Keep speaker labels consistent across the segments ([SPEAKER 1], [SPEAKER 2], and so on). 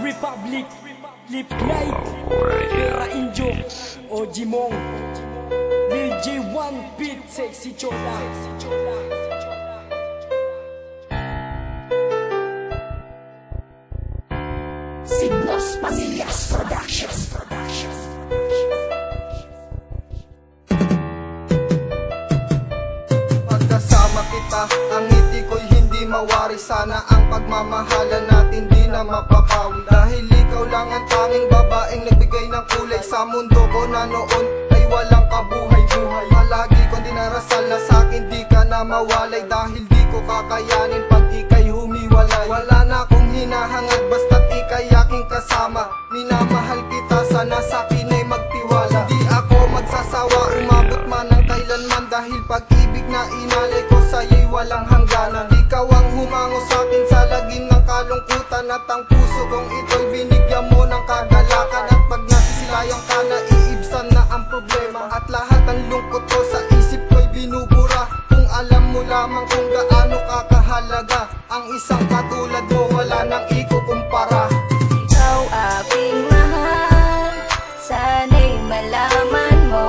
[SPEAKER 1] Republic, Lip Night, Pera Injo, Ojimong, Lil J1 Beat, Sexy Chola.
[SPEAKER 2] Signos Pamillas Production.
[SPEAKER 3] Pagkasama kita, ang ngiti ko'y hindi mawari. Sana ang pagmamahalan natin di na mapapawi. Dahil ikaw lang ang tanging babaeng nagbigay ng kulay sa mundo ko na noon ay walang kabuhay-buhay. Palagi kong dinarasal na sa'kin di ka na mawalay. Dahil di ko kakayanin pag ika'y humiwalay. Wala na akong hinahangad basta't ika'y aking kasama. Minamahal kita, sana sa'kin ay magtiwala. Di ako magsasawa, umabot man ng kailanman. Dahil pag-ibig na inalay ko sa'yo'y walang hangganan. Ikaw ang humango sa'kin sa lagim ng kalungkutan. At ang puso kong ito'y binigyan mo ng kagalakan. At pag nasisilayan ka na, iibsan na ang problema. At lahat ng lungkot ko sa isip ko'y binubura. Kung alam mo lamang kung gaano kakahalaga. Ang isang katulad mo wala nang ikukumpara.
[SPEAKER 4] Ikaw aking mahal, sana'y malaman mo.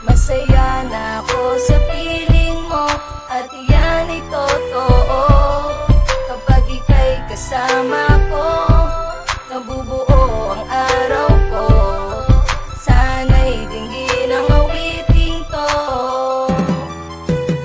[SPEAKER 4] Masaya na ako sa piling mo, at yan ay totoo. Kapag ika'y kasama ko, nabubuo ang araw ko. Sana'y dinggin ang awiting to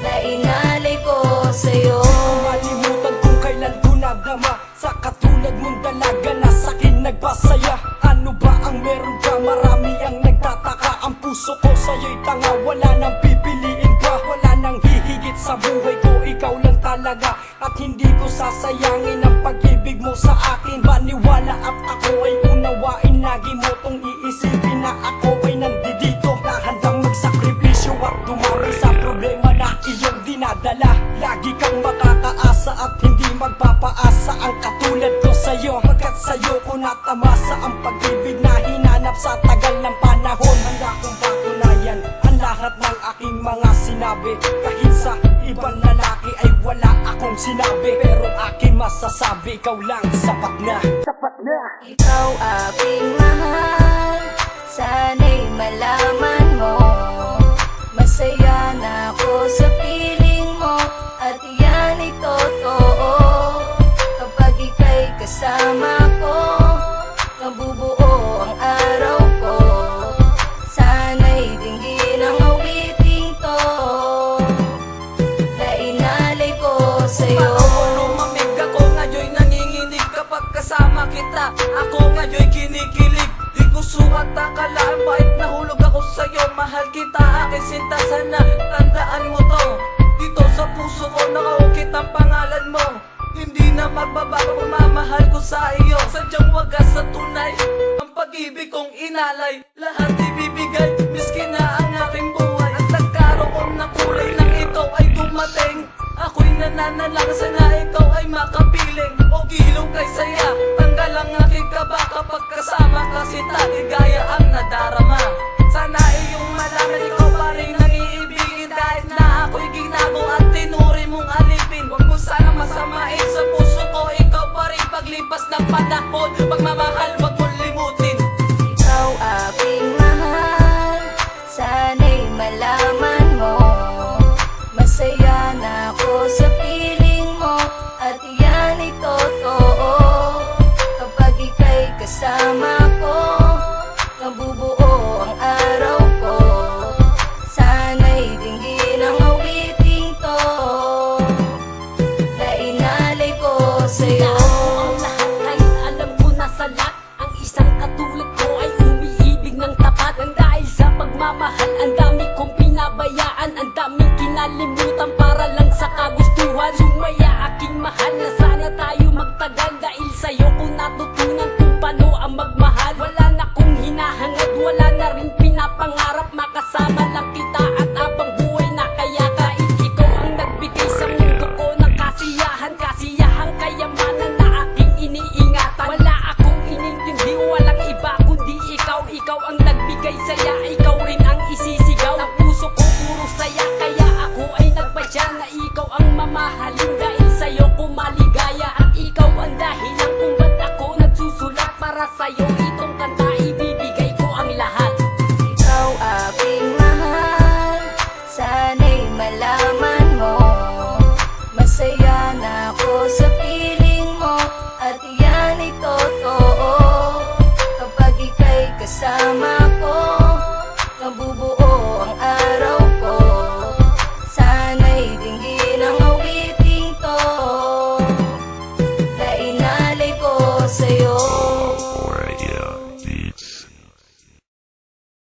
[SPEAKER 4] na inalay ko sa'yo.
[SPEAKER 1] Malimutan kung kailan ko nadama sa katulad mong dalaga na sa'kin nagpasaya. Ano ba ang meron ka? Marami ang nagtataka. Ang puso ko sa'yo'y tanga, wala nang pipiliin pa. Wala nang hihigit sa buhay ko, ikaw lang talaga. At hindi ko sasayangin ang pag-ibig mo sa akin. Maniwala at ako ay unawain. Lagi mo tong iisipin na ako ay nandito na handang magsakripisyo at dumami sa problema na iyong dinadala. Lagi kang makakaasa at hindi magpapaasa ang katulad ko sa'yo. Pagkat sa'yo ko natamasa ang pag-ibig na hinanap sa tagal ng panahon. Handa kong patunayan ang lahat ng aking mga sinabi. Kahit sa ibang lalaki ay wala akong sinabi, pero aking masasabi, ikaw lang sapat na. Sapat na.
[SPEAKER 4] Ikaw aking mahal, sana'y malaman mo. Masaya na ako sa piling mo, at yan ay totoo. Kapag ika'y kasama ko, nabubuo ang araw ko. Sana'y dinggin ang awiting to na inalay ko sa'yo.
[SPEAKER 5] Lumamig ako ngayon'y nanginginig kapag kasama kita. Ako ngayon'y kinikilig, di ko sukat akalaan. Bait nahulog ako sa'yo, mahal kita aking sinta. Sana tandaan mo to, dito sa puso ko nakaukit ang pangalan mo. Hindi na magbabago ang mamahal ko sa iyo. Sadyang wagas sa tunay ang pag-ibig kong inalay. Lahat ibibigay, miski na ang aking buhay. At nagkaroon ng kulay nang ikaw ay dumating. Ako'y nananalang sana ikaw ay makapiling. O gilong kay saya, tanggal ang aking kaba. Kapag kasama ka sinta, ligaya ang nadarama. Sana iyong malaman ikaw pa rin nangiibigin. Kahit na ako'y ginago at tinuri mong alipin. Huwag mo sana masamain sa puso ko, ikaw pa rin paglipas ng panahon. Pagmamahal, huwag mong limutin.
[SPEAKER 4] Ikaw aking mahal, sana'y malaman mo. Masaya na ako sa piling mo, at yan ay totoo. Kapag ika'y kasama ko, nabubuo ang araw ko. Sana'y dinggin ang awiting to na inalay ko sa'yo.